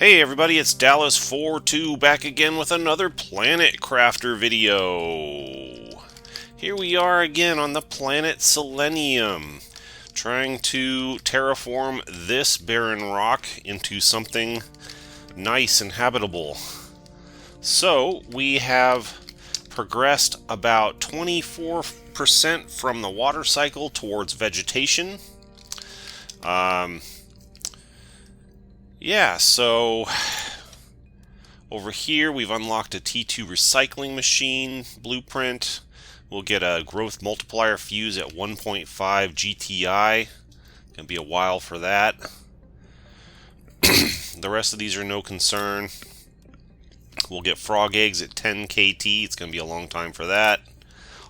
Hey everybody, it's DallasFourTwo back again with another Planet Crafter video. Here we are again on the planet Selenium, trying to terraform this barren rock into something nice and habitable. So we have progressed about 24% from the water cycle towards vegetation. Yeah, so over here we've unlocked a T2 recycling machine blueprint. We'll get a growth multiplier fuse at 1.5 GTI. Gonna be a while for that. The rest of these are no concern. We'll get frog eggs at 10 KT. It's gonna be a long time for that.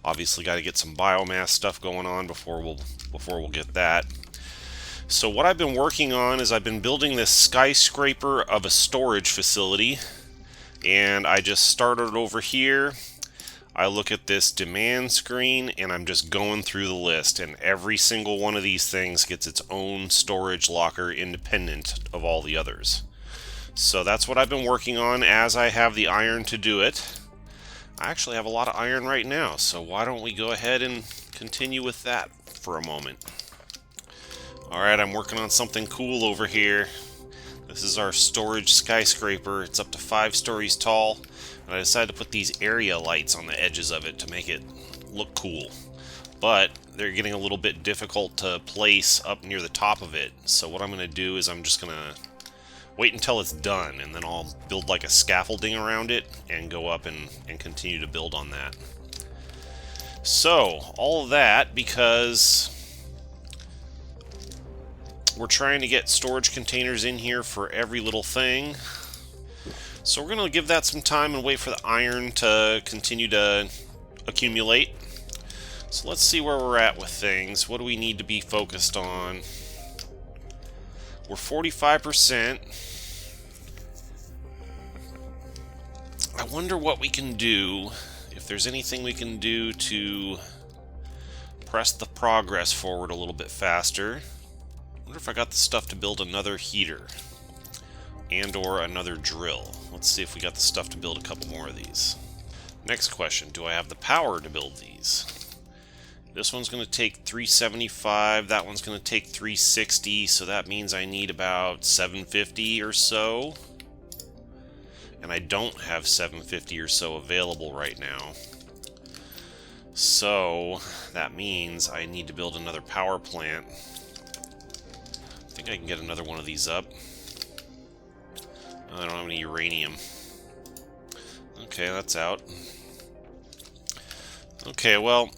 Obviously got to get some biomass stuff going on before we'll get that. So what I've been working on is I've been building this skyscraper of a storage facility, and I just started over here. I look at this demand screen and I'm just going through the list, and every single one of these things gets its own storage locker independent of all the others. So that's what I've been working on as I have the iron to do it. I actually have a lot of iron right now, so why don't we go ahead and continue with that for a moment. Alright, I'm working on something cool over here. This is our storage skyscraper. It's up to 5 stories tall, and I decided to put these area lights on the edges of it to make it look cool. But they're getting a little bit difficult to place up near the top of it. So what I'm going to do is I'm just going to wait until it's done, and then I'll build like a scaffolding around it and go up and continue to build on that. So, all of that because we're trying to get storage containers in here for every little thing. So we're going to give that some time and wait for the iron to continue to accumulate. So let's see where we're at with things. What do we need to be focused on? We're 45%. I wonder what we can do, if there's anything we can do to press the progress forward a little bit faster. I wonder if I got the stuff to build another heater and or another drill. Let's see if we got the stuff to build a couple more of these. Next question, do I have the power to build these? This one's going to take 375, that one's going to take 360, so that means I need about 750 or so. And I don't have 750 or so available right now. So that means I need to build another power plant. I think I can get another one of these up. I don't have any uranium. Okay, that's out. Okay, well,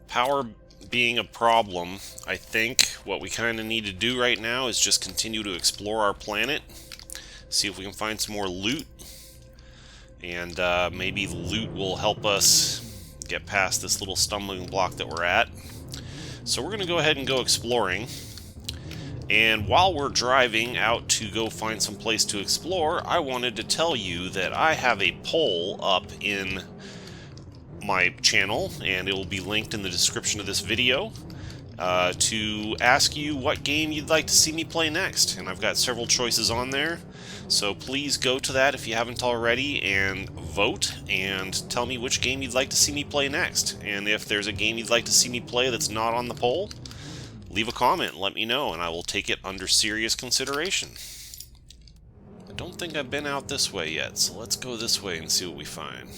power being a problem, I think what we kind of need to do right now is just continue to explore our planet, see if we can find some more loot, and maybe the loot will help us get past this little stumbling block that we're at. So we're going to go ahead and go exploring. And while we're driving out to go find some place to explore, I wanted to tell you that I have a poll up in my channel, and it will be linked in the description of this video, to ask you what game you'd like to see me play next. And I've got several choices on there, so please go to that if you haven't already and vote and tell me which game you'd like to see me play next. And if there's a game you'd like to see me play that's not on the poll, leave a comment and let me know, and I will take it under serious consideration. I don't think I've been out this way yet, so let's go this way and see what we find.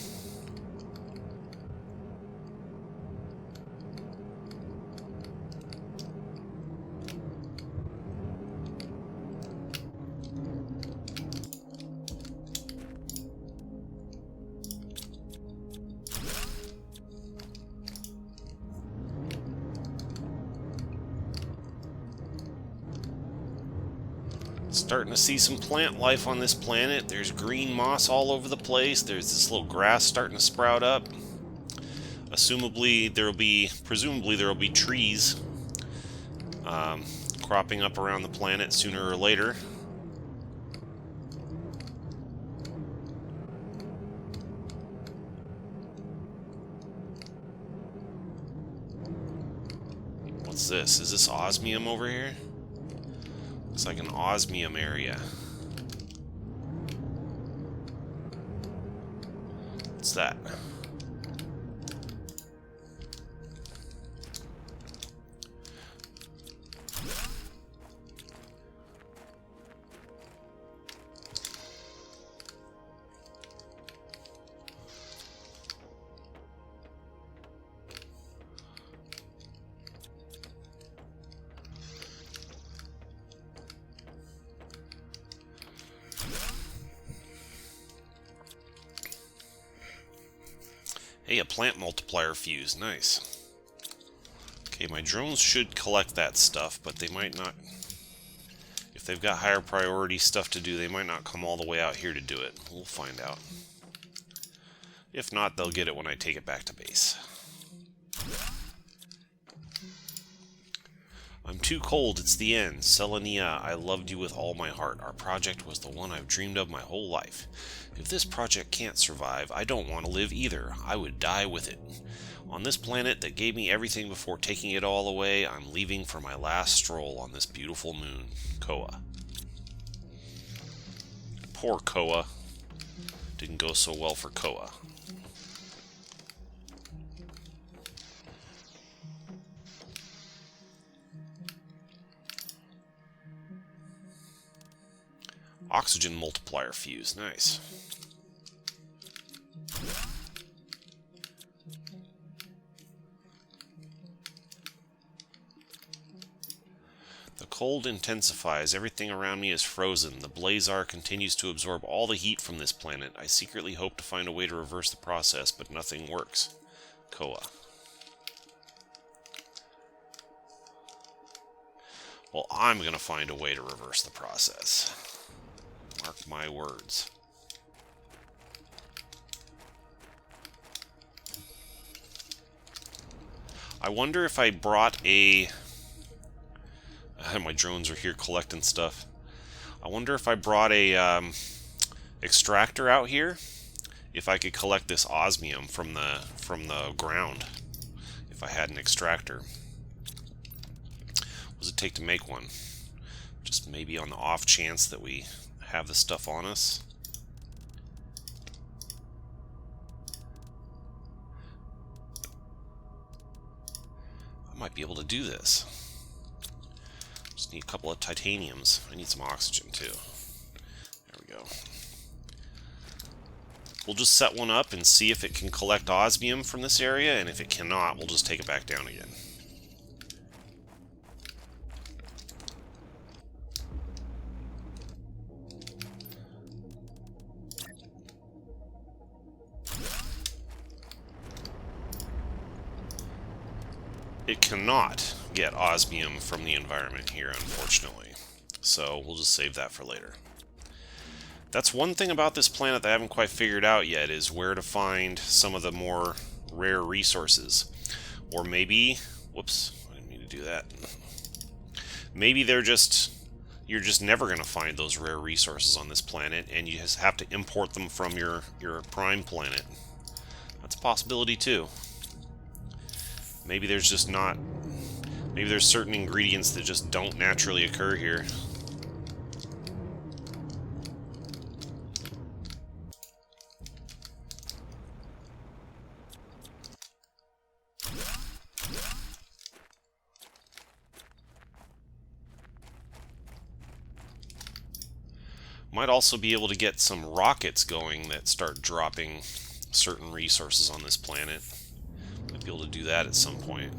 Starting to see some plant life on this planet. There's green moss all over the place. There's this little grass starting to sprout up. Presumably there will be trees cropping up around the planet sooner or later. What's this? Is this osmium over here? Looks like an osmium area. What's that? Hey, a plant multiplier fuse. Nice. Okay, my drones should collect that stuff, but they might not. If they've got higher priority stuff to do, they might not come all the way out here to do it. We'll find out. If not, they'll get it when I take it back to base. I'm too cold, it's the end. Selenia, I loved you with all my heart. Our project was the one I've dreamed of my whole life. If this project can't survive, I don't want to live either. I would die with it. On this planet that gave me everything before taking it all away, I'm leaving for my last stroll on this beautiful moon. Koa. Poor Koa. Didn't go so well for Koa. Oxygen multiplier fuse. Nice. The cold intensifies. Everything around me is frozen. The Blazar continues to absorb all the heat from this planet. I secretly hope to find a way to reverse the process, but nothing works. Koa. Well, I'm going to find a way to reverse the process. Mark my words. I wonder if I brought a... my drones are here collecting stuff. I wonder if I brought a extractor out here, if I could collect this osmium from the ground. If I had an extractor. What does it take to make one? Just maybe on the off chance that we have the stuff on us. I might be able to do this. Just need a couple of titaniums. I need some oxygen too. There we go. We'll just set one up and see if it can collect osmium from this area, and if it cannot, we'll just take it back down again. It cannot get osmium from the environment here, unfortunately. So we'll just save that for later. That's one thing about this planet that I haven't quite figured out yet, is where to find some of the more rare resources. Or maybe... Whoops, I didn't mean to do that. Maybe you're just never going to find those rare resources on this planet, and you just have to import them from your prime planet. That's a possibility too. Maybe there's just not... Maybe there's certain ingredients that just don't naturally occur here. Might also be able to get some rockets going that start dropping certain resources on this planet. Might be able to do that at some point.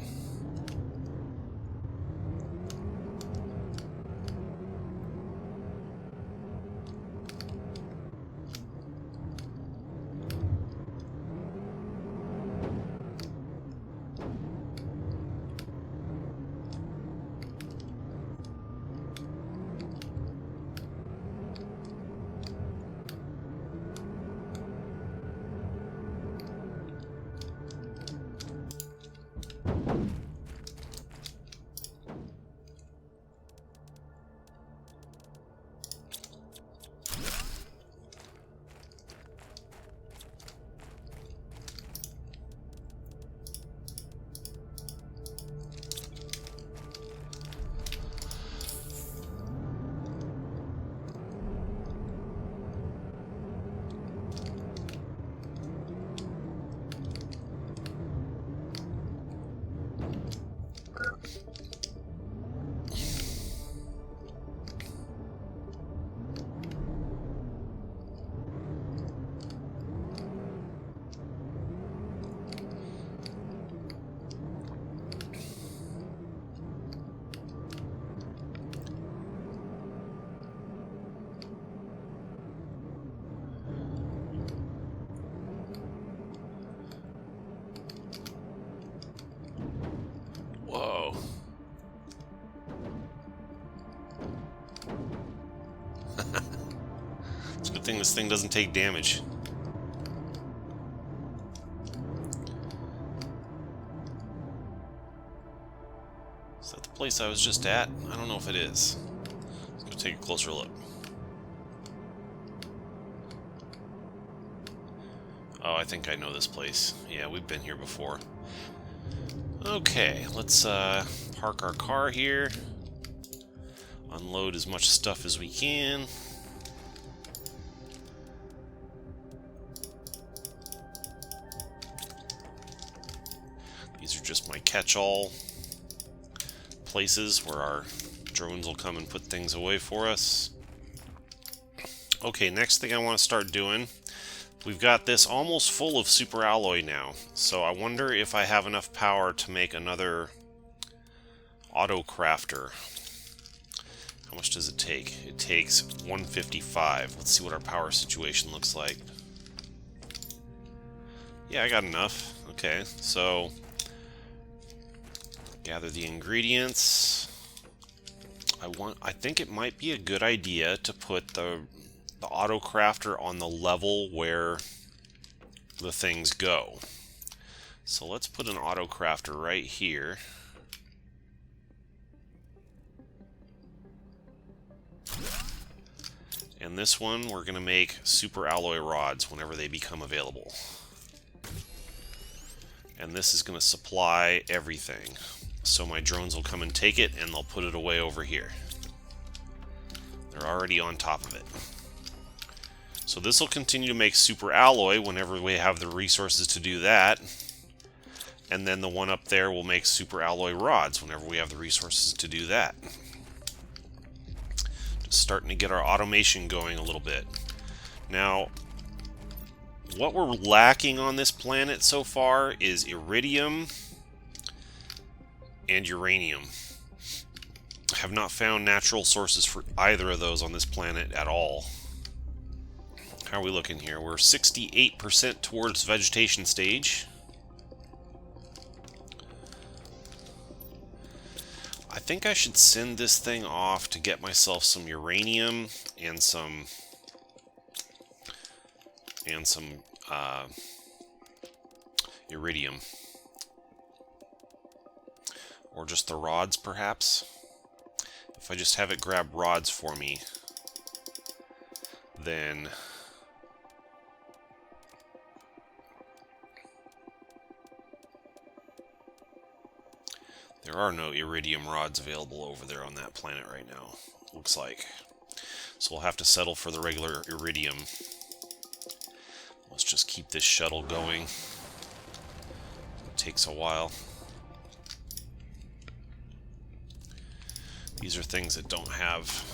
It's a good thing this thing doesn't take damage. Is that the place I was just at? I don't know if it is. Let's go take a closer look. Oh, I think I know this place. Yeah, we've been here before. Okay, let's park our car here. Unload as much stuff as we can. These are just my catch-all places where our drones will come and put things away for us. Okay, next thing I want to start doing, we've got this almost full of super alloy now, so I wonder if I have enough power to make another auto crafter. How much does it take? It takes 155. Let's see what our power situation looks like. Yeah, I got enough. Okay, so gather the ingredients. I think it might be a good idea to put the auto crafter on the level where the things go. So let's put an auto crafter right here. And this one, we're going to make super alloy rods whenever they become available. And this is going to supply everything. So my drones will come and take it, and they'll put it away over here. They're already on top of it. So this will continue to make super alloy whenever we have the resources to do that. And then the one up there will make super alloy rods whenever we have the resources to do that. Just starting to get our automation going a little bit. Now, what we're lacking on this planet so far is iridium and uranium. I have not found natural sources for either of those on this planet at all. How are we looking here? We're 68% towards vegetation stage. I think I should send this thing off to get myself some uranium and some iridium. Or just the rods, perhaps. If I just have it grab rods for me, then there are no iridium rods available over there on that planet right now, looks like. So we'll have to settle for the regular iridium. Let's just keep this shuttle going. It takes a while. These are things that don't have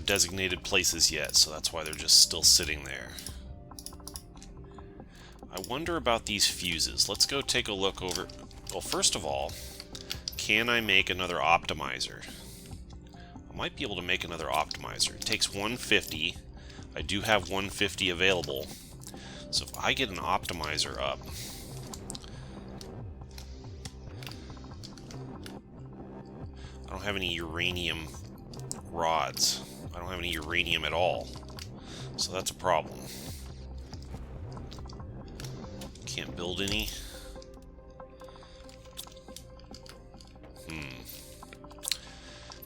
designated places yet, so that's why they're just still sitting there. I wonder about these fuses. Let's go take a look over. Well, first of all, can I make another optimizer? I might be able to make another optimizer. It takes 150. I do have 150 available. So if I get an optimizer up, I don't have any uranium rods. I don't have any uranium at all. So that's a problem. Can't build any.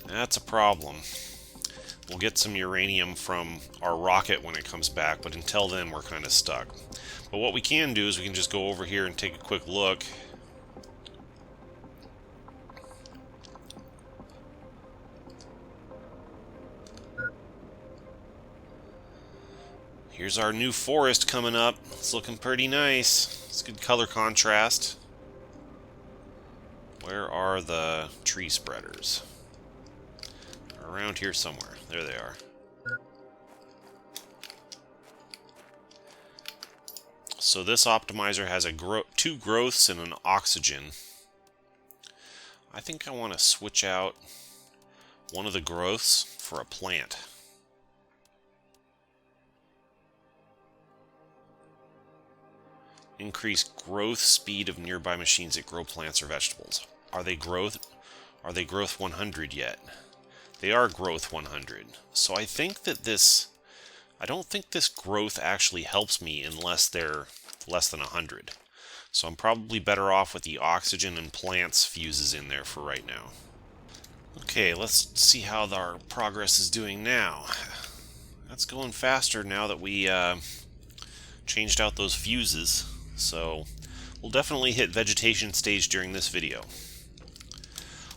That's a problem. We'll get some uranium from our rocket when it comes back, but until then we're kind of stuck. But what we can do is we can just go over here and take a quick look. Here's our new forest coming up. It's looking pretty nice. It's good color contrast. Where are the tree spreaders? They're around here somewhere. There they are. So this optimizer has two growths and an oxygen. I think I want to switch out one of the growths for a plant. Increase growth speed of nearby machines that grow plants or vegetables. Are they growth 100 yet? They are growth 100. So I think that this... I don't think this growth actually helps me unless they're less than 100. So I'm probably better off with the oxygen and plants fuses in there for right now. Okay, let's see how our progress is doing now. That's going faster now that we changed out those fuses. So we'll definitely hit vegetation stage during this video.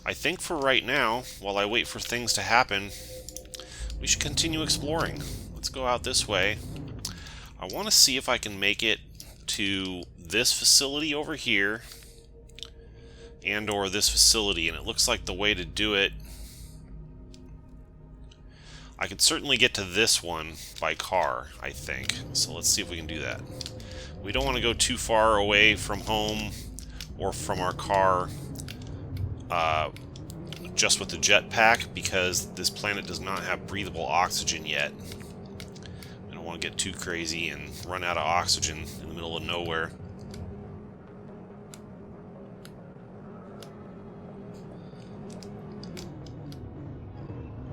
I think for right now, while I wait for things to happen, we should continue exploring. Let's go out this way. I want to see if I can make it to this facility over here and or this facility, and it looks like the way to do it, I could certainly get to this one by car, I think. So let's see if we can do that. We don't want to go too far away from home or from our car just with the jetpack, because this planet does not have breathable oxygen yet. I don't want to get too crazy and run out of oxygen in the middle of nowhere.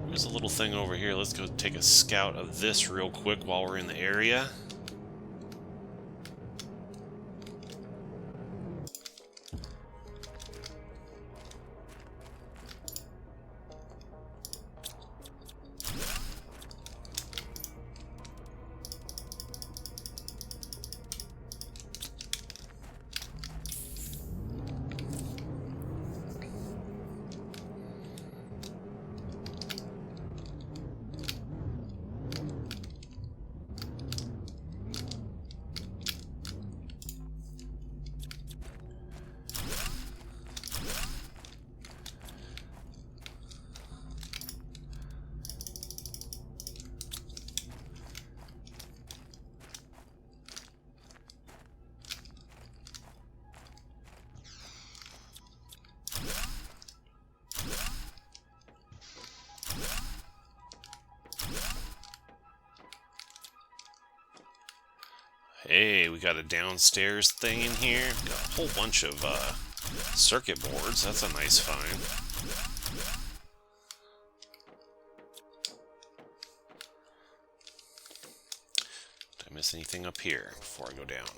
There's a little thing over here. Let's go take a scout of this real quick while we're in the area. Hey, we got a downstairs thing in here. Got a whole bunch of circuit boards. That's a nice find. Did I miss anything up here before I go down?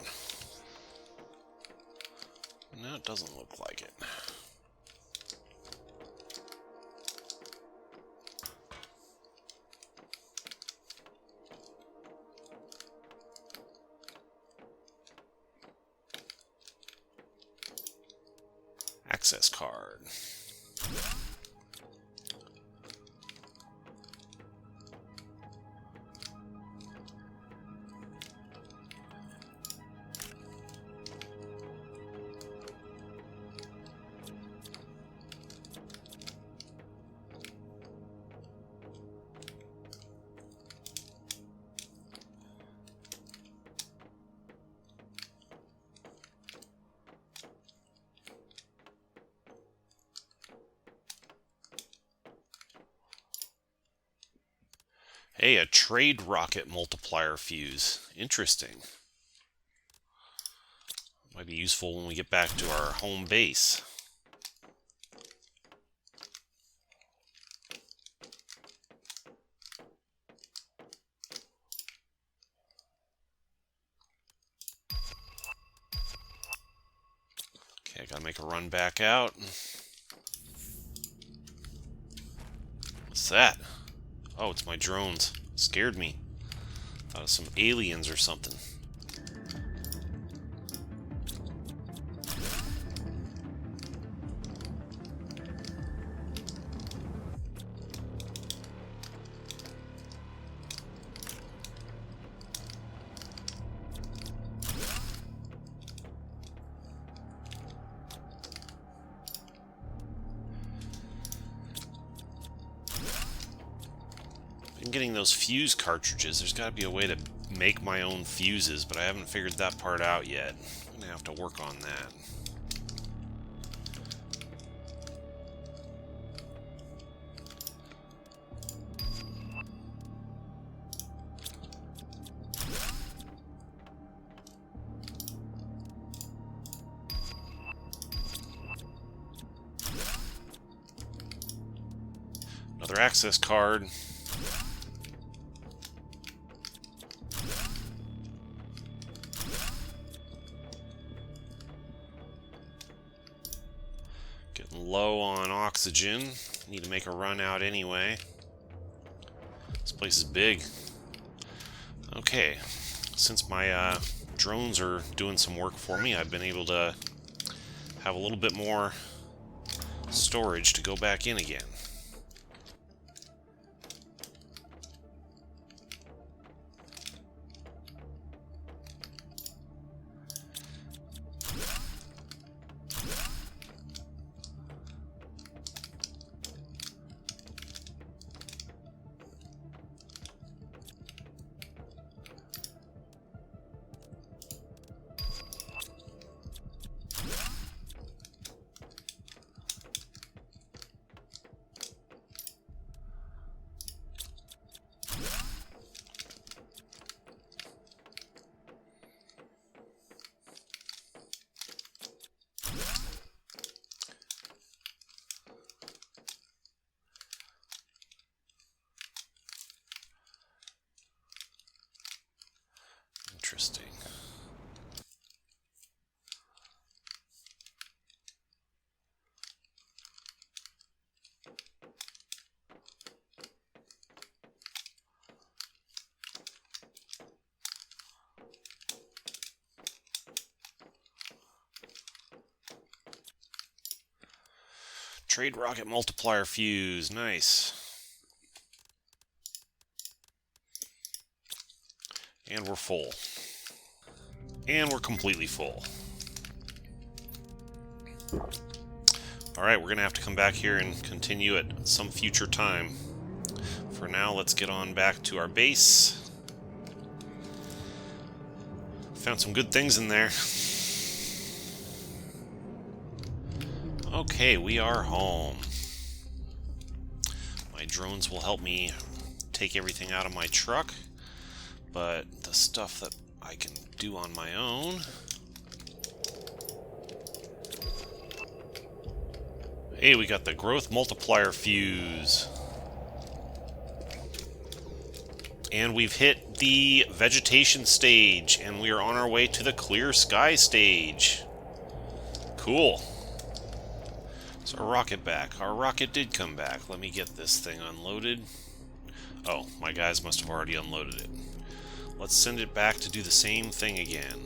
No, it doesn't look like it. Access card. Hey, a trade rocket multiplier fuse. Interesting. Might be useful when we get back to our home base. Okay, I gotta make a run back out. What's that? Oh, it's my drones. Scared me. Thought of some aliens or something. Been getting those fuse cartridges. There's got to be a way to make my own fuses, but I haven't figured that part out yet. I'm gonna have to work on that. Another access card. Getting low on oxygen. Need to make a run out anyway. This place is big. Okay, since my drones are doing some work for me, I've been able to have a little bit more storage to go back in again. Interesting. Trade rocket multiplier fuse. Nice. And we're full. And we're completely full. Alright, we're going to have to come back here and continue at some future time. For now, let's get on back to our base. Found some good things in there. Okay, we are home. My drones will help me take everything out of my truck, but the stuff that I can do on my own... Hey, we got the growth multiplier fuse. And we've hit the vegetation stage, and we are on our way to the clear sky stage. Cool. So our rocket back. Our rocket did come back. Let me get this thing unloaded. Oh, my guys must have already unloaded it. Let's send it back to do the same thing again.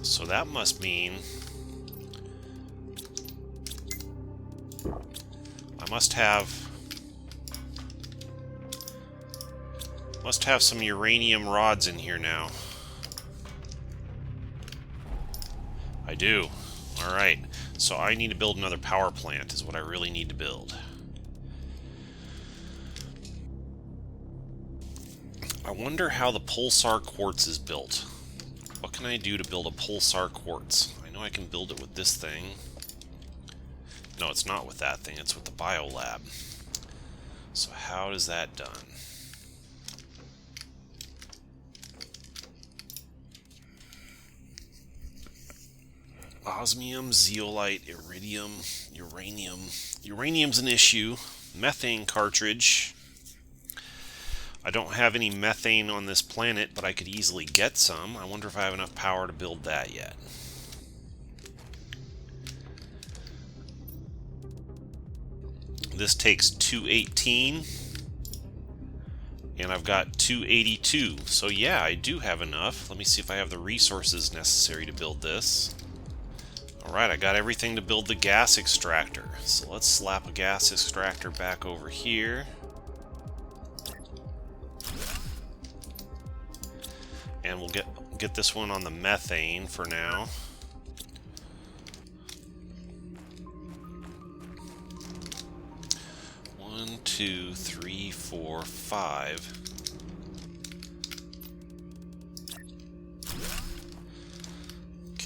So that must mean I must have some uranium rods in here now. I do. Alright, so I need to build another power plant is what I really need to build. I wonder how the Pulsar Quartz is built. What can I do to build a Pulsar Quartz? I know I can build it with this thing. No, it's not with that thing, it's with the biolab. So how is that done? Osmium, zeolite, iridium, uranium. Uranium's an issue. Methane cartridge. I don't have any methane on this planet, but I could easily get some. I wonder if I have enough power to build that yet. This takes 218, and I've got 282. So yeah, I do have enough. Let me see if I have the resources necessary to build this. Alright, I got everything to build the gas extractor. So let's slap a gas extractor back over here. And we'll get this one on the methane for now. One, two, three, four, five.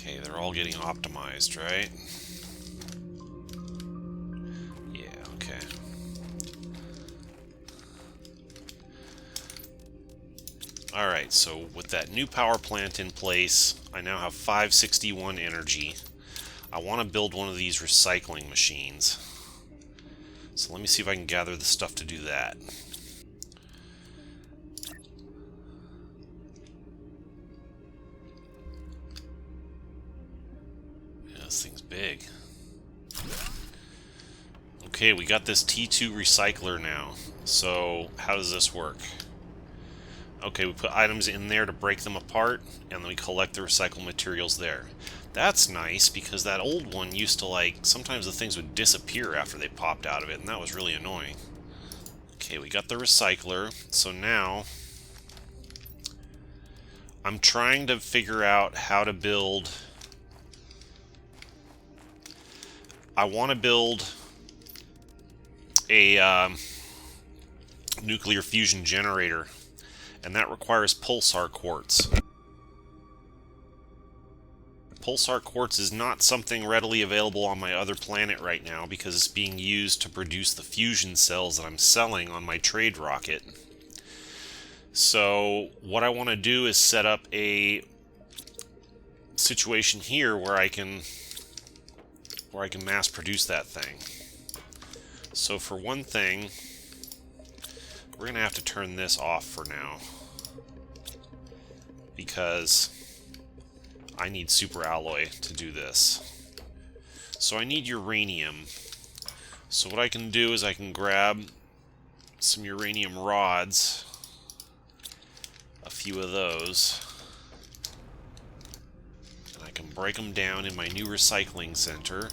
Okay, they're all getting optimized, right? Yeah, okay. Alright, so with that new power plant in place, I now have 561 energy. I want to build one of these recycling machines. So let me see if I can gather the stuff to do that. Yeah, this thing's big. Okay, we got this T2 recycler now. So how does this work? Okay, we put items in there to break them apart, and then we collect the recycled materials there. That's nice, because that old one used to, like, sometimes the things would disappear after they popped out of it, and that was really annoying. Okay, we got the recycler, so now I'm trying to figure out how to build... I want to build a nuclear fusion generator, and that requires Pulsar Quartz. Pulsar Quartz is not something readily available on my other planet right now because it's being used to produce the fusion cells that I'm selling on my trade rocket. So what I want to do is set up a situation here where I can mass produce that thing. So for one thing, we're going to have to turn this off for now, because I need super alloy to do this. So I need uranium. So what I can do is I can grab some uranium rods, a few of those, and I can break them down in my new recycling center.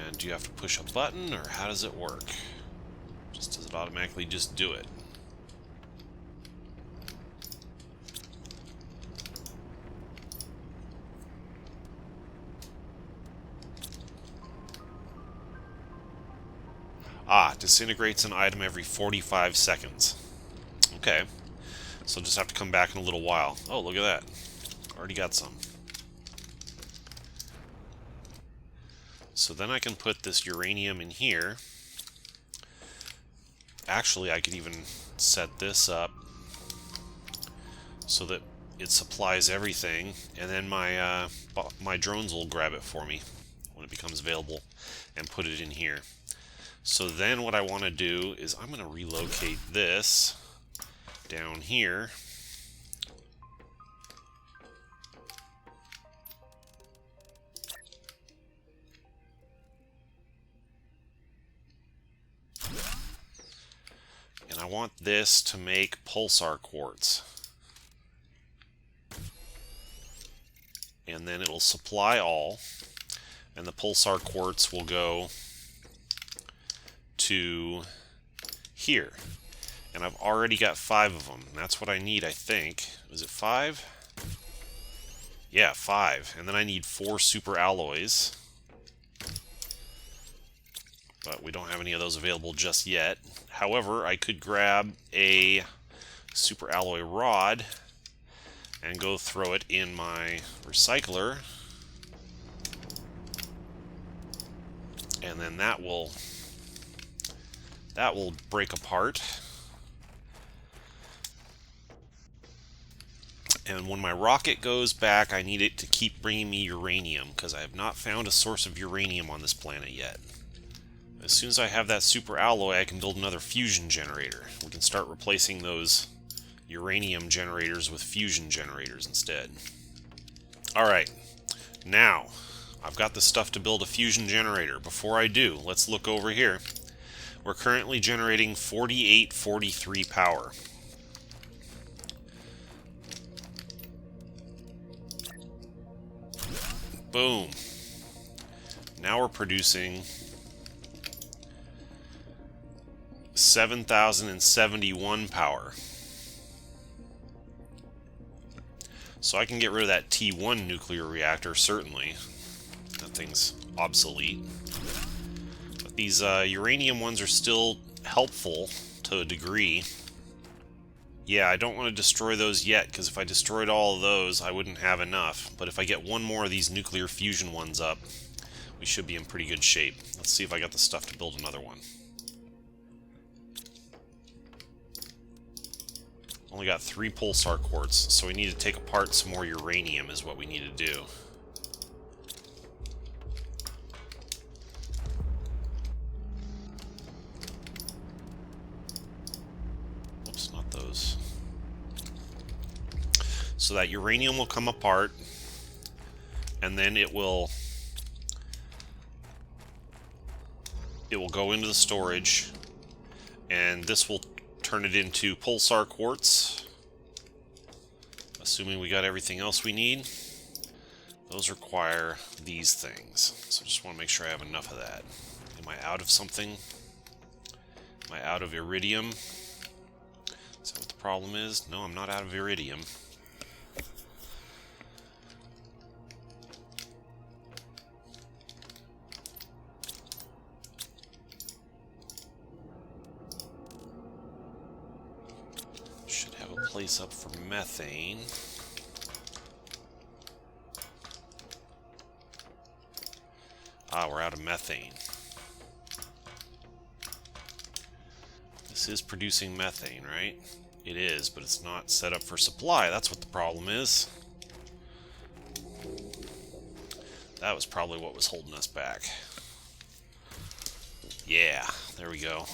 And do you have to push a button, or how does it work? Does it automatically just do it? Ah, disintegrates an item every 45 seconds. Okay. So just have to come back in a little while. Oh, look at that. Already got some. So then I can put this uranium in here. Actually, I could even set this up so that it supplies everything, and then my drones will grab it for me when it becomes available and put it in here. So then what I want to do is I'm going to relocate this down here. And I want this to make Pulsar Quartz. And then it'll supply all, and the Pulsar Quartz will go to here. And I've already got 5 of them. That's what I need, I think. Is it 5? Yeah, 5. And then I need 4 super alloys. But we don't have any of those available just yet. However, I could grab a super alloy rod and go throw it in my recycler. And then that will break apart. And when my rocket goes back, I need it to keep bringing me uranium, because I have not found a source of uranium on this planet yet. As soon as I have that super alloy, I can build another fusion generator. We can start replacing those uranium generators with fusion generators instead. Alright, now I've got the stuff to build a fusion generator. Before I do, let's look over here. We're currently generating 4843 power. Boom. Now we're producing 7,071 power. So I can get rid of that T1 nuclear reactor, certainly. That thing's obsolete. But these uranium ones are still helpful to a degree. Yeah, I don't want to destroy those yet, because if I destroyed all of those, I wouldn't have enough. But if I get one more of these nuclear fusion ones up, we should be in pretty good shape. Let's see if I got the stuff to build another one. Only got 3 Pulsar Quartz, so we need to take apart some more uranium is what we need to do. Oops, not those. So that uranium will come apart, and then it will go into the storage, and this will turn it into Pulsar Quartz, assuming we got everything else we need. Those require these things, so just want to make sure I have enough of that. Am I out of something? Am I out of iridium? Is that what the problem is? No, I'm not out of iridium. Place up for methane. Ah, we're out of methane. This is producing methane, right? It is, but it's not set up for supply. That's what the problem is. That was probably what was holding us back. Yeah, there we go.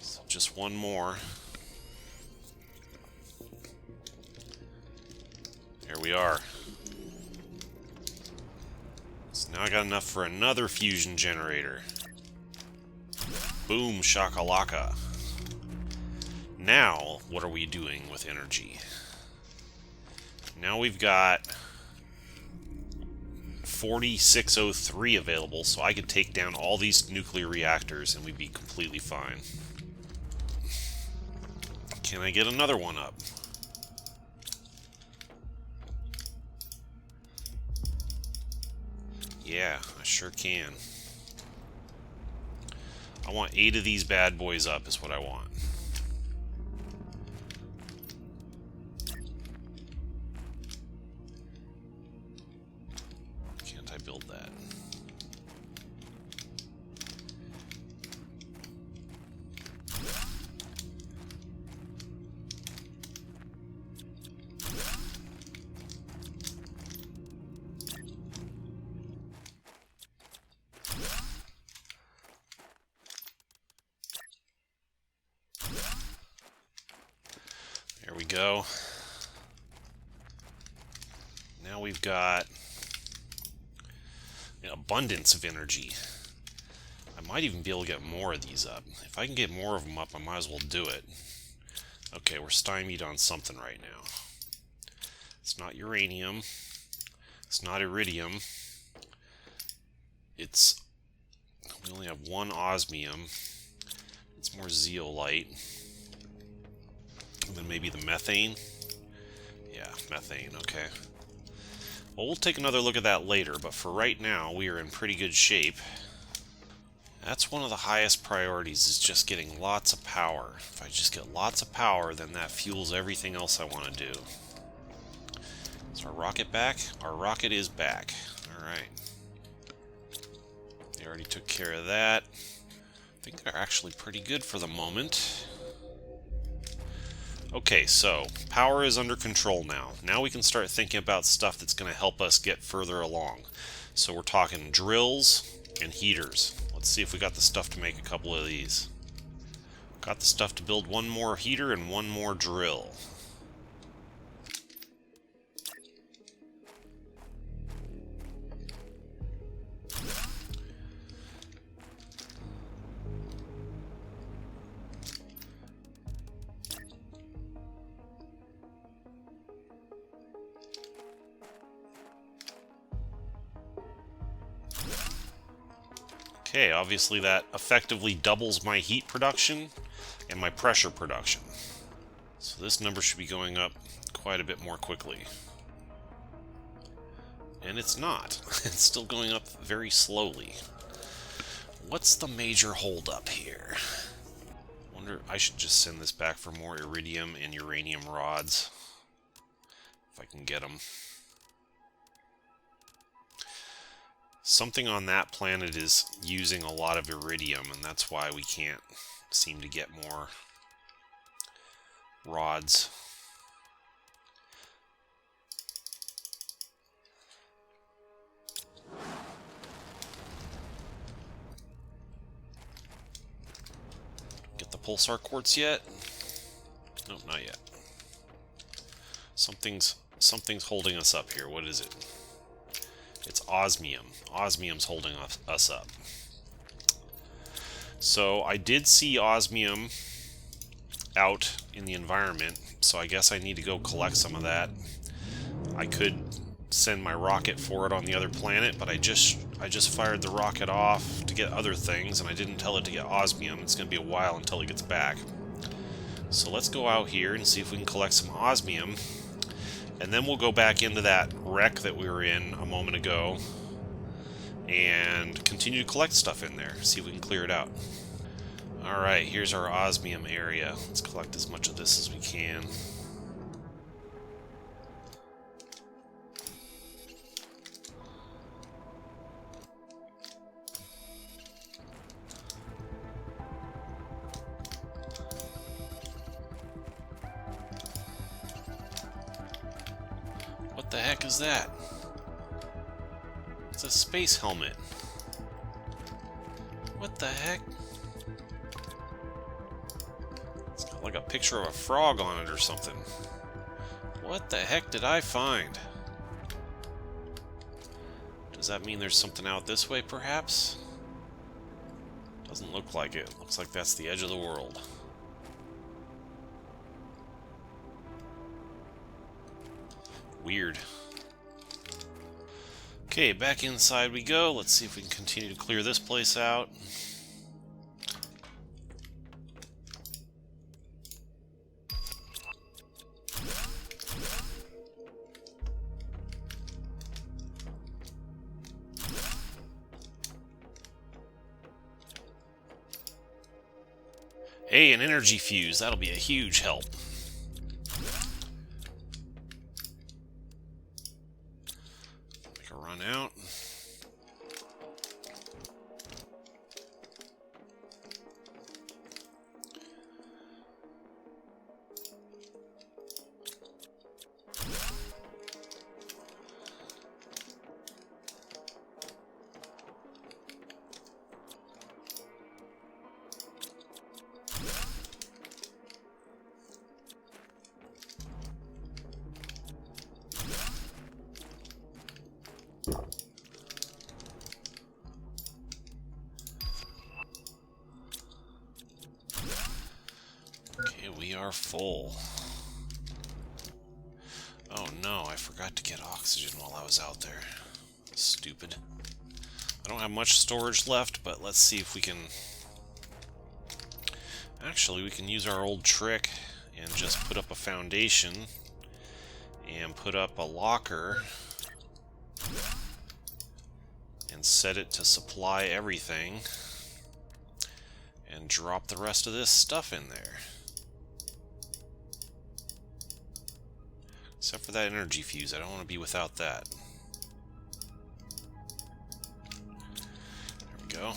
So just one more. Here we are. So now I got enough for another fusion generator. Boom shakalaka. Now, what are we doing with energy? Now we've got 4603 available, so I could take down all these nuclear reactors and we'd be completely fine. Can I get another one up? Yeah, I sure can. I want 8 of these bad boys up is what I want. Can't I build that? There we go. Now we've got an abundance of energy. I might even be able to get more of these up. If I can get more of them up, I might as well do it. Okay, we're stymied on something right now. It's not uranium. It's not iridium. It's... we only have 1 osmium. It's more zeolite. And then maybe the methane. Yeah, methane, okay. Well, we'll take another look at that later, but for right now, we are in pretty good shape. That's one of the highest priorities, is just getting lots of power. If I just get lots of power, then that fuels everything else I want to do. Is our rocket back? Our rocket is back. Alright. They already took care of that. I think they're actually pretty good for the moment. Okay, so power is under control now. Now we can start thinking about stuff that's going to help us get further along. So we're talking drills and heaters. Let's see if we got the stuff to make a couple of these. Got the stuff to build 1 more heater and 1 more drill. Okay, obviously that effectively doubles my heat production and my pressure production. So this number should be going up quite a bit more quickly. And it's not. It's still going up very slowly. What's the major holdup here? Wonder wonder, I should just send this back for more iridium and uranium rods. If I can get them. Something on that planet is using a lot of iridium, and that's why we can't seem to get more rods. Get the Pulsar Quartz yet? Nope, not yet. Something's holding us up here. What is it? It's Osmium. Osmium's holding us up. So I did see Osmium out in the environment, so I guess I need to go collect some of that. I could send my rocket for it on the other planet, but I just fired the rocket off to get other things, and I didn't tell it to get Osmium. It's going to be a while until it gets back. So let's go out here and see if we can collect some Osmium, and then we'll go back into that wreck that we were in a moment ago and continue to collect stuff in there, see if we can clear it out. Alright, here's our Osmium area. Let's collect as much of this as we can. What the heck is that? It's a space helmet. What the heck? It's got like a picture of a frog on it or something. What the heck did I find? Does that mean there's something out this way, perhaps? Doesn't look like it. Looks like that's the edge of the world. Weird. Okay, back inside we go. Let's see if we can continue to clear this place out. Hey, an energy fuse. That'll be a huge help. Make a run out. We are full. Oh no, I forgot to get oxygen while I was out there. Stupid. I don't have much storage left, but let's see if we can... Actually, we can use our old trick and just put up a foundation and put up a locker and set it to supply everything and drop the rest of this stuff in there. Except for that energy fuse. I don't want to be without that. There we go.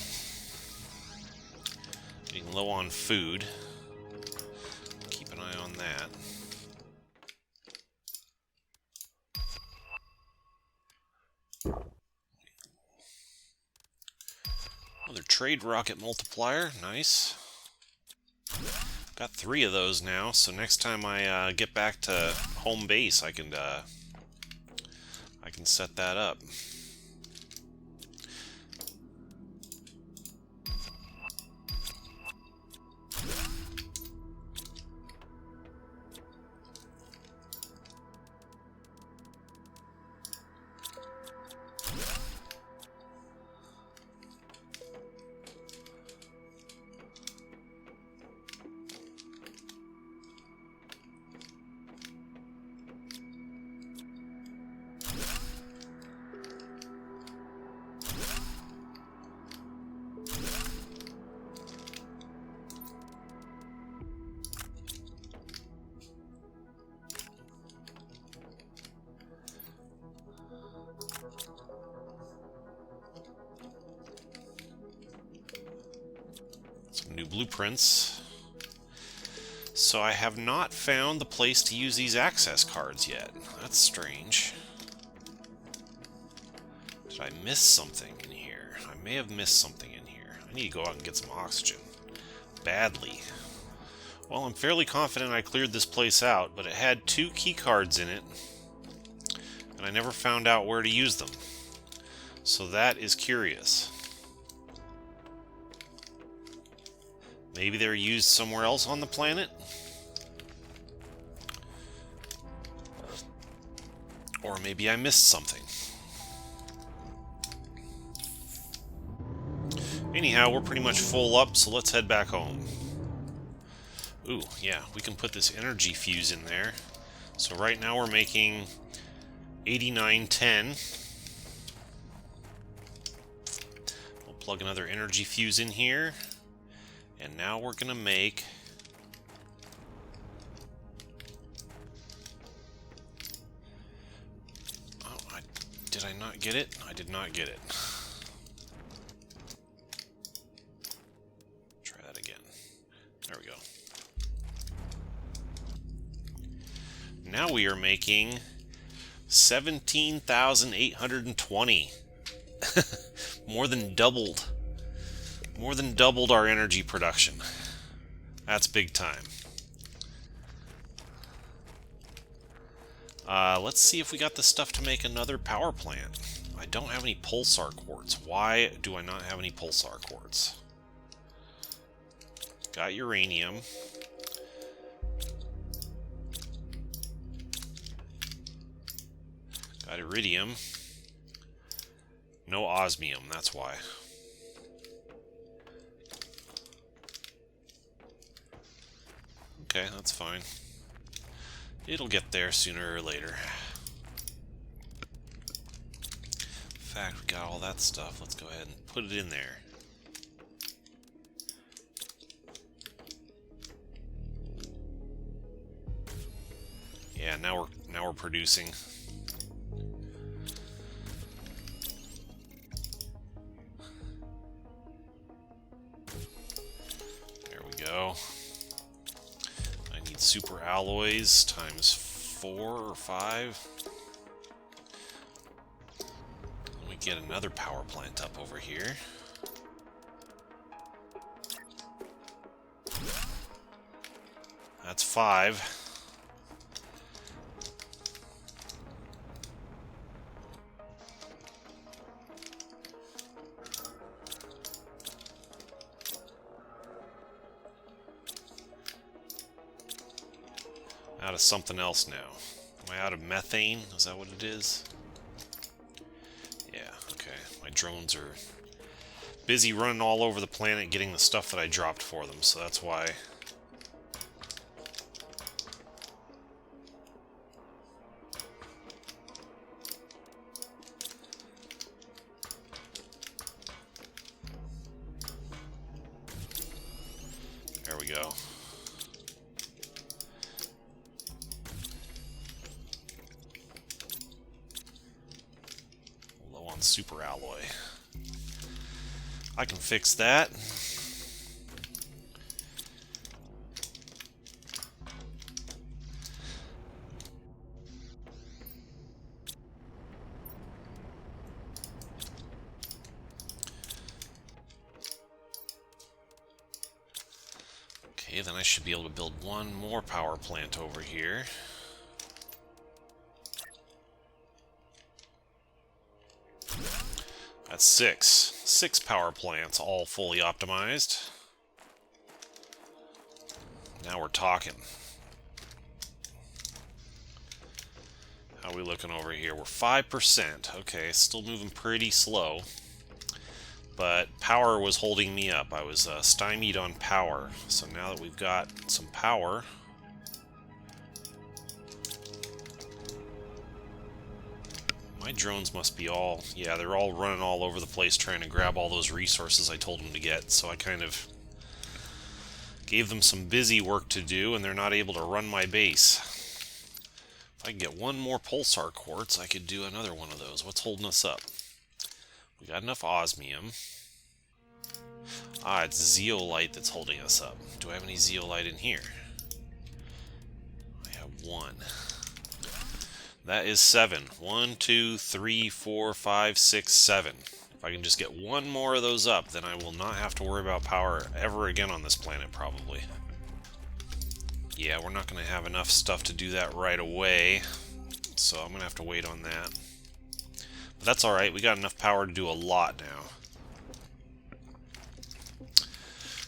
Getting low on food. Keep an eye on that. Another trade rocket multiplier. Nice. Got 3 of those now, so next time I get back to home base, I can set that up. new blueprints. So I have not found the place to use these access cards yet. That's strange. Did I miss something in here? I may have missed something in here. I need to go out and get some oxygen. Badly. Well, I'm fairly confident I cleared this place out, but it had 2 key cards in it, and I never found out where to use them. So that is curious. Maybe they're used somewhere else on the planet? Or maybe I missed something. Anyhow, we're pretty much full up, so let's head back home. Ooh, yeah, we can put this energy fuse in there. So right now we're making 8910. We'll plug another energy fuse in here. And now we're going to make... Oh, did I not get it? I did not get it. Try that again. There we go. Now we are making 17,820. More than doubled. More than doubled our energy production. That's big time. Let's see if we got the stuff to make another power plant. I don't have any Pulsar quartz. Why do I not have any Pulsar quartz? Got uranium. Got iridium. No osmium, that's why. Okay, that's fine. It'll get there sooner or later. In fact, we got all that stuff. Let's go ahead and put it in there. Yeah, now we're producing. There we go. Super alloys times 4 or 5. Let me get another power plant up over here. That's 5. Out of something else now. Am I out of methane? Is that what it is? Yeah, okay. My drones are busy running all over the planet getting the stuff that I dropped for them, so that's why. There we go. Super alloy. I can fix that. Okay, then I should be able to build one more power plant over here. That's 6. 6 power plants, all fully optimized. Now we're talking. How are we looking over here? We're 5%. Okay, still moving pretty slow. But power was holding me up. I was stymied on power. So now that we've got some power... My drones must be all... Yeah, they're all running all over the place trying to grab all those resources I told them to get. So I kind of gave them some busy work to do, and they're not able to run my base. If I can get one more Pulsar quartz, I could do another one of those. What's holding us up? We got enough osmium. Ah, it's zeolite that's holding us up. Do I have any zeolite in here? I have one. That is 7. 1, 2, 3, 4, 5, 6, 7. If I can just get one more of those up, then I will not have to worry about power ever again on this planet, probably. Yeah, we're not going to have enough stuff to do that right away, so I'm going to have to wait on that. But that's alright, we got enough power to do a lot now.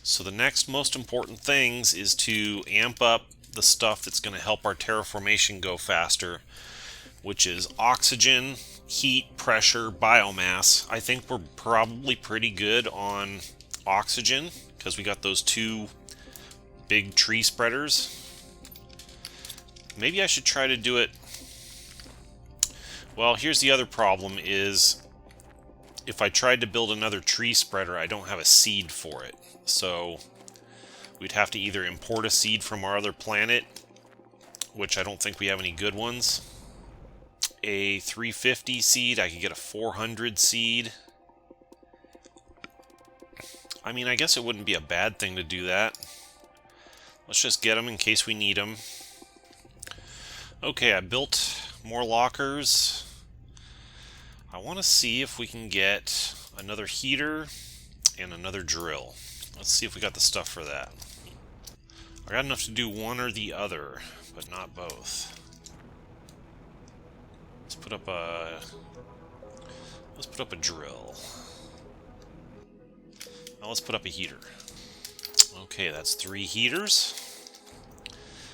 So the next most important things is to amp up the stuff that's going to help our terraformation go faster, which is oxygen, heat, pressure, biomass. I think we're probably pretty good on oxygen because we got those 2 big tree spreaders. Maybe I should try to do it. Well, here's the other problem is if I tried to build another tree spreader, I don't have a seed for it. So we'd have to either import a seed from our other planet, which I don't think we have any good ones. A 350 seed, I could get a 400 seed. I mean, I guess it wouldn't be a bad thing to do that. Let's just get them in case we need them. Okay, I built more lockers. I want to see if we can get another heater and another drill. Let's see if we got the stuff for that. I got enough to do one or the other, but not both. Let's put up a drill. Now let's put up a heater. Okay, that's 3 heaters.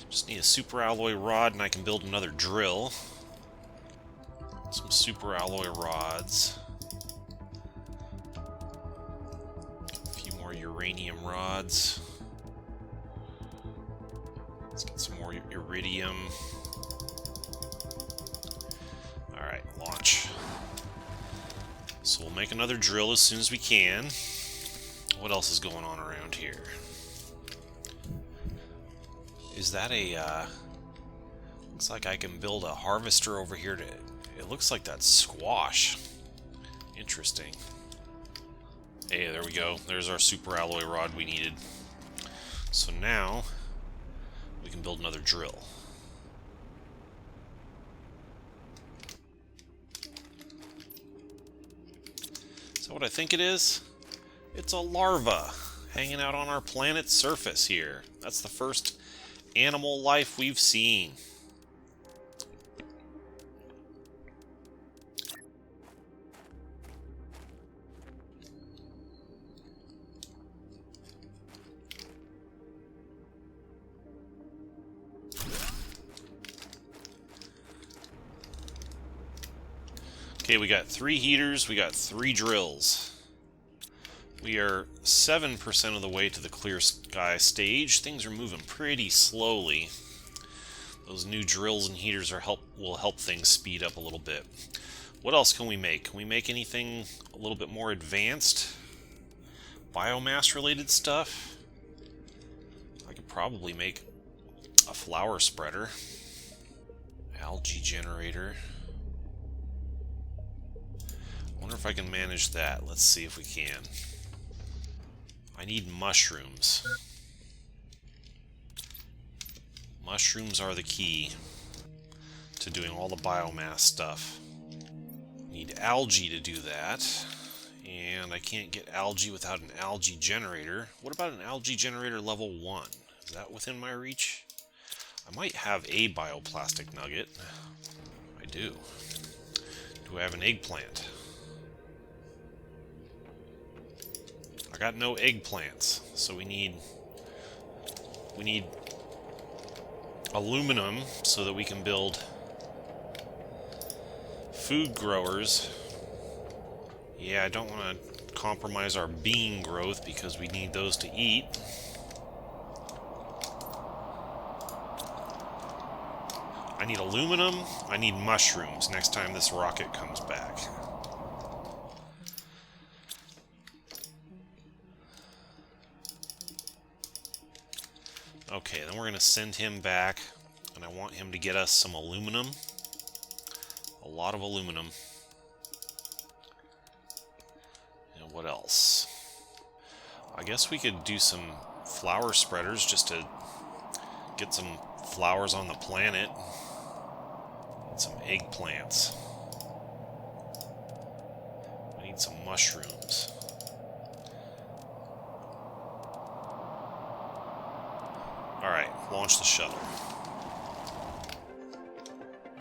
Just need a super alloy rod and I can build another drill. Some super alloy rods. A few more uranium rods. Let's get some more iridium. Alright, launch. So we'll make another drill as soon as we can. What else is going on around here? Is that a, looks like I can build a harvester over here to, it looks like that's squash. Interesting. Hey, there we go. There's our super alloy rod we needed. So now, we can build another drill. Is that what I think it is? It's a larva hanging out on our planet's surface here. That's the first animal life we've seen. Okay, we got 3 heaters, we got 3 drills. We are 7% of the way to the clear sky stage. Things are moving pretty slowly. Those new drills and heaters will help things speed up a little bit. What else can we make? Can we make anything a little bit more advanced? Biomass related stuff? I could probably make a flower spreader. Algae generator. I wonder if I can manage that. Let's see if we can. I need mushrooms. Mushrooms are the key to doing all the biomass stuff. Need algae to do that. And I can't get algae without an algae generator. What about an algae generator level 1? Is that within my reach? I might have a bioplastic nugget. I do. Do I have an eggplant? I got no eggplants, so we need aluminum so that we can build food growers. Yeah, I don't want to compromise our bean growth because we need those to eat. I need aluminum, I need mushrooms next time this rocket comes back. Okay, then we're going to send him back, and I want him to get us some aluminum. A lot of aluminum. And what else? I guess we could do some flower spreaders just to get some flowers on the planet. And some eggplants. We need some mushrooms. Alright, launch the shuttle.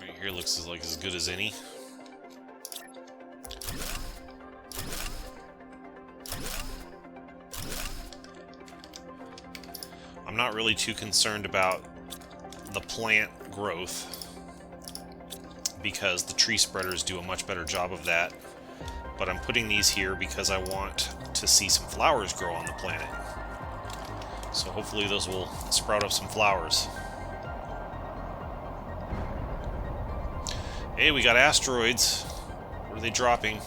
Right here looks like as good as any. I'm not really too concerned about the plant growth because the tree spreaders do a much better job of that. But I'm putting these here because I want to see some flowers grow on the planet. So hopefully those will sprout up some flowers. Hey, we got asteroids. What are they dropping?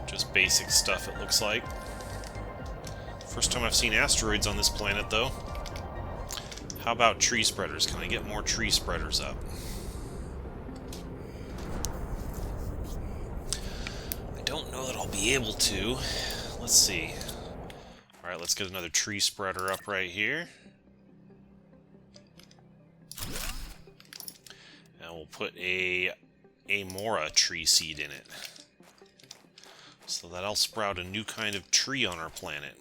Just basic stuff, it looks like. First time I've seen asteroids on this planet, though. How about tree spreaders? Can I get more tree spreaders up? I don't know that I'll be able to. Let's see. Alright, let's get another tree spreader up right here. And we'll put a Amora tree seed in it. So that'll sprout a new kind of tree on our planet.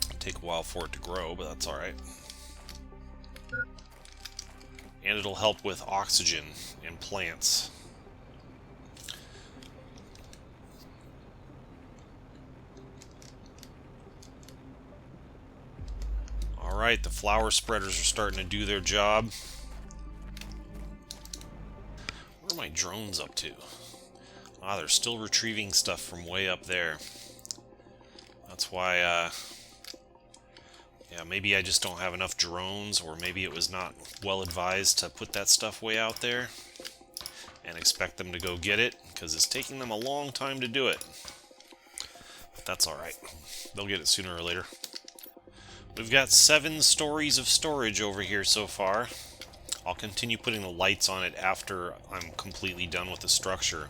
It'll take a while for it to grow, but that's alright. And it'll help with oxygen in plants. Alright, the flower spreaders are starting to do their job. What are my drones up to? Ah, they're still retrieving stuff from way up there. That's why, yeah, maybe I just don't have enough drones, or maybe it was not well advised to put that stuff way out there and expect them to go get it, because it's taking them a long time to do it. But that's alright. They'll get it sooner or later. We've got 7 stories of storage over here so far. I'll continue putting the lights on it after I'm completely done with the structure.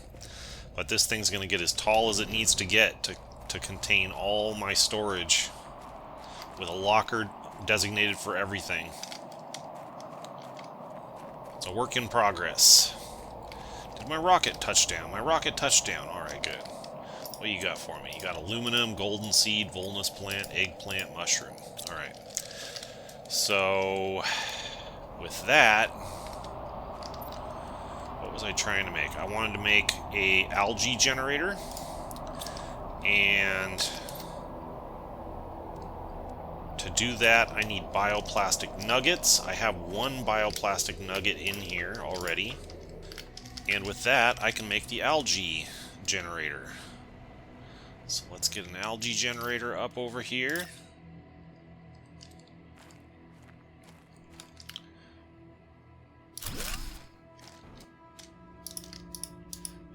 But this thing's going to get as tall as it needs to get to contain all my storage, with a locker designated for everything. It's a work in progress. Did my rocket touch down? My rocket touched down. Alright, good. What you got for me? You got aluminum, golden seed, volnus plant, eggplant, mushroom. Alright. So, with that, what was I trying to make? I wanted to make a algae generator, and to do that I need bioplastic nuggets. I have 1 bioplastic nugget in here already, and with that I can make the algae generator. So let's get an algae generator up over here.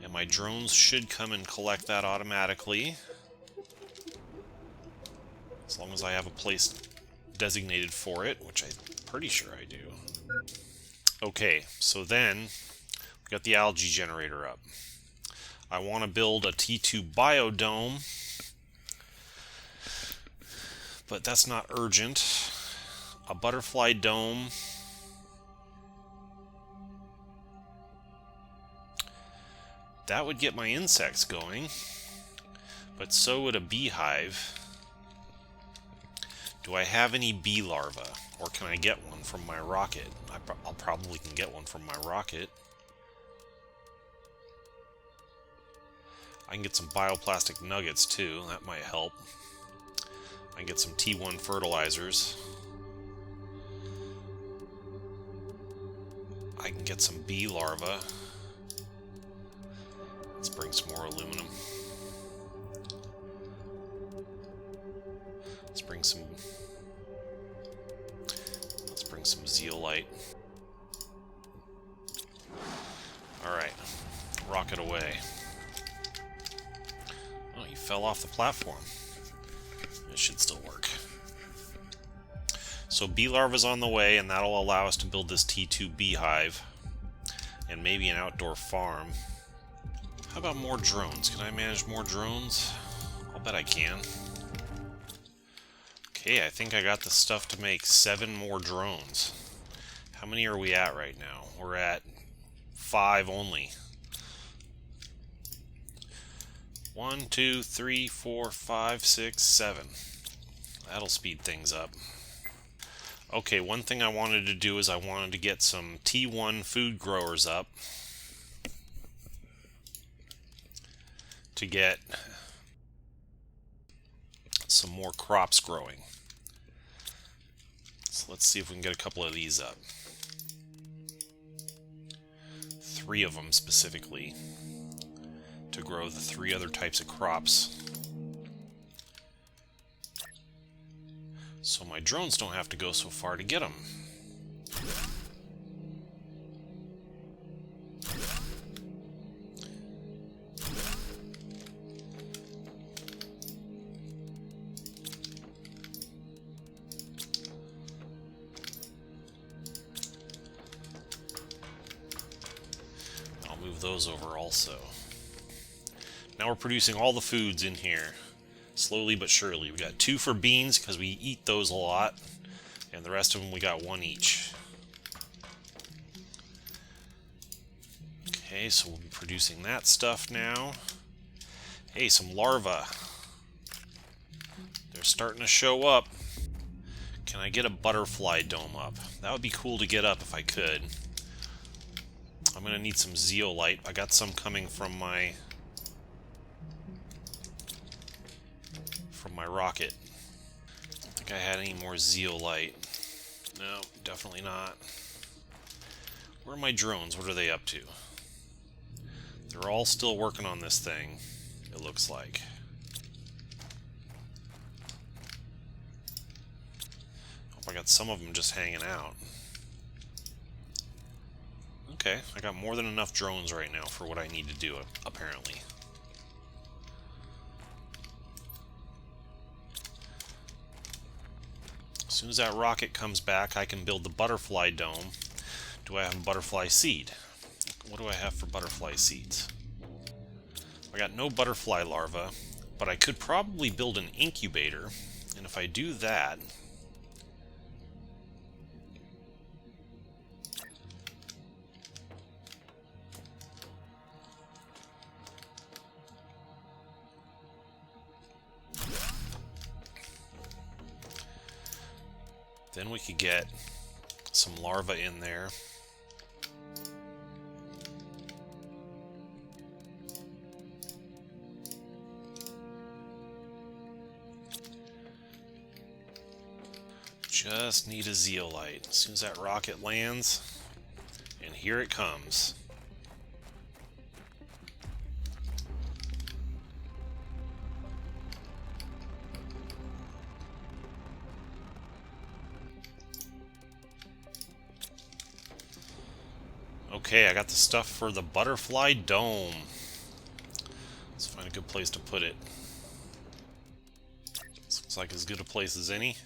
And my drones should come and collect that automatically, as long as I have a place designated for it, which I'm pretty sure I do. Okay, so then we got the algae generator up. I want to build a T2 biodome, but that's not urgent. A butterfly dome. That would get my insects going, but so would a beehive. Do I have any bee larvae, or can I get one from my rocket? I'll probably can get one from my rocket. I can get some bioplastic nuggets too, that might help. I can get some T1 fertilizers. I can get some bee larvae. Let's bring some more aluminum. Let's bring some zeolite. Alright, rocket away. Oh, you fell off the platform. It should still work. So bee larva's on the way, and that'll allow us to build this T2 beehive and maybe an outdoor farm. How about more drones? Can I manage more drones? I'll bet I can. Okay, I think I got the stuff to make 7 more drones. How many are we at right now? We're at 5 only. 1, 2, 3, 4, 5, 6, 7. That'll speed things up. Okay, one thing I wanted to do is I wanted to get some T1 food growers up to get some more crops growing. So let's see if we can get a couple of these up. 3 of them specifically to grow the 3 other types of crops. So my drones don't have to go so far to get them. I'll move those over also. Now we're producing all the foods in here. Slowly but surely. We got 2 for beans because we eat those a lot, and the rest of them we got 1 each. Okay, so we'll be producing that stuff now. Hey, some larvae. They're starting to show up. Can I get a butterfly dome up? That would be cool to get up if I could. I'm gonna need some zeolite. I got some coming from my rocket. I don't think I had any more zeolite. No, definitely not. Where are my drones? What are they up to? They're all still working on this thing, it looks like. Hope I got some of them just hanging out. Okay, I got more than enough drones right now for what I need to do, apparently. As soon as that rocket comes back, I can build the butterfly dome. Do I have a butterfly seed? What do I have for butterfly seeds? I got no butterfly larvae, but I could probably build an incubator, and if I do that, then we could get some larvae in there. Just need a zeolite. As soon as that rocket lands, and here it comes. Okay, I got the stuff for the butterfly dome. Let's find a good place to put it. This looks like as good a place as any.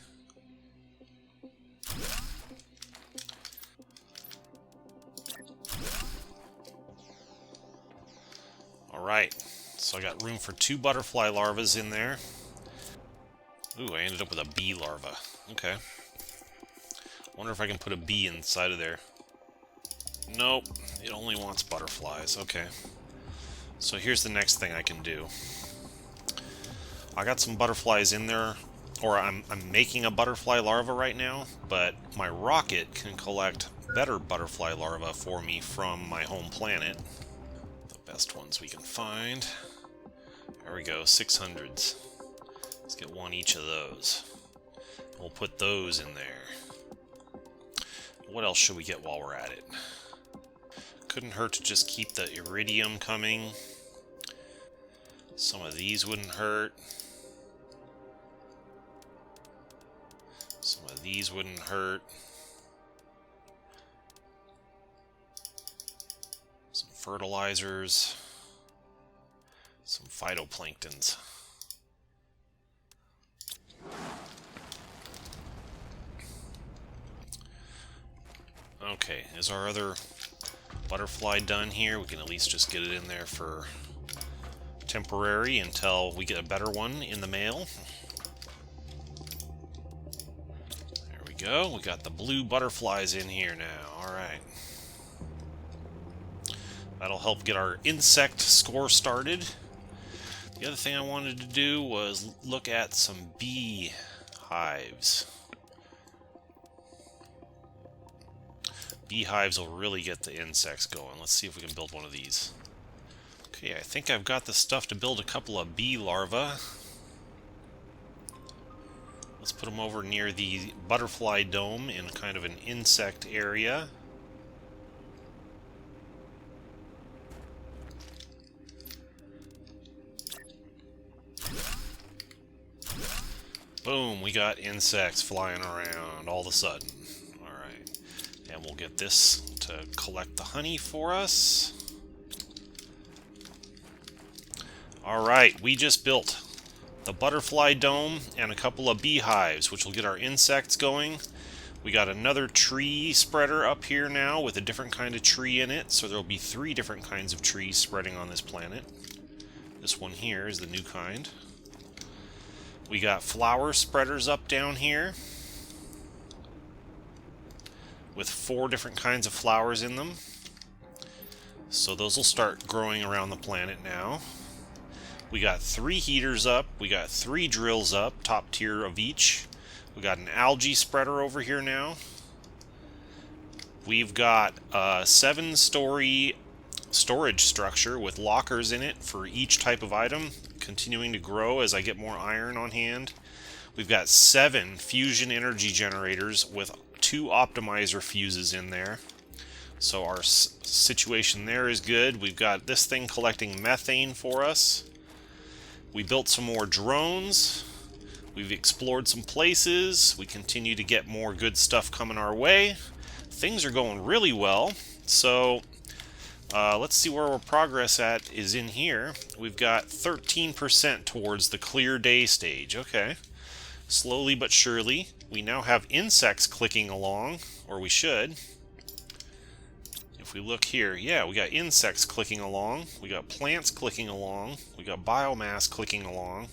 Alright, so I got room for 2 butterfly larvae in there. Ooh, I ended up with a bee larva. Okay. Wonder if I can put a bee inside of there. Nope, it only wants butterflies. Okay. So here's the next thing I can do. I got some butterflies in there, or I'm making a butterfly larva right now, but my rocket can collect better butterfly larvae for me from my home planet. The best ones we can find. There we go, 600s. Let's get 1 each of those. We'll put those in there. What else should we get while we're at it? Couldn't hurt to just keep the iridium coming. Some of these wouldn't hurt. Some of these wouldn't hurt. Some fertilizers. Some phytoplanktons. Okay, is our other butterfly done here? We can at least just get it in there for temporary until we get a better one in the mail. There we go. We got the blue butterflies in here now. Alright. That'll help get our insect score started. The other thing I wanted to do was look at some beehives. Beehives will really get the insects going. Let's see if we can build one of these. Okay, I think I've got the stuff to build a couple of bee larvae. Let's put them over near the butterfly dome in kind of an insect area. Boom, we got insects flying around all of a sudden. Alright, and we'll get this to collect the honey for us. Alright, we just built the butterfly dome and a couple of beehives, which will get our insects going. We got another tree spreader up here now with a different kind of tree in it, so there will be 3 different kinds of trees spreading on this planet. This one here is the new kind. We got flower spreaders up down here with 4 different kinds of flowers in them. So those will start growing around the planet now. We got 3 heaters up. We got 3 drills up, top tier of each. We got an algae spreader over here now. We've got a 7-story storage structure with lockers in it for each type of item, continuing to grow as I get more iron on hand. We've got 7 fusion energy generators with 2 optimizer fuses in there. So our situation there is good. We've got this thing collecting methane for us. We built some more drones. We've explored some places. We continue to get more good stuff coming our way. Things are going really well. So let's see where our progress at is in here. We've got 13% towards the clear day stage. Okay. Slowly but surely. We now have insects clicking along, or we should. If we look here, yeah, we got insects clicking along. We got plants clicking along. We got biomass clicking along.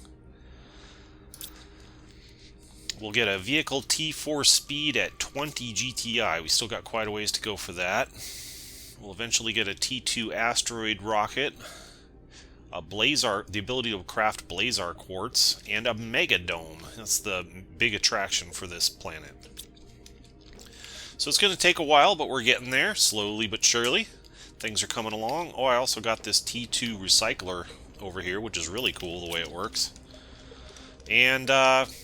We'll get a vehicle T4 speed at 20 GTI. We still got quite a ways to go for that. We'll eventually get a T2 asteroid rocket, a blazar, the ability to craft blazar quartz, and a mega dome. That's the big attraction for this planet. So it's going to take a while, but we're getting there, slowly but surely. Things are coming along. Oh, I also got this T2 recycler over here, which is really cool the way it works. And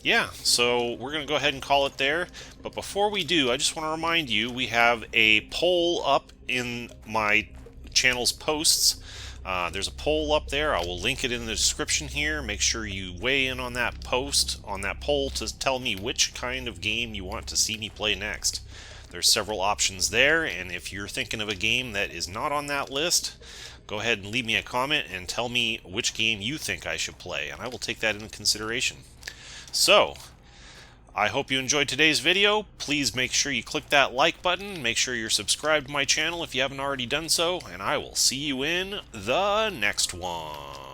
yeah, so we're going to go ahead and call it there. But before we do, I just want to remind you, we have a poll up in my channel's posts. There's a poll up there. I will link it in the description here. Make sure you weigh in on that post, on that poll, to tell me which kind of game you want to see me play next. There's several options there, and if you're thinking of a game that is not on that list, go ahead and leave me a comment and tell me which game you think I should play, and I will take that into consideration. So, I hope you enjoyed today's video. Please make sure you click that like button. Make sure you're subscribed to my channel if you haven't already done so, and I will see you in the next one.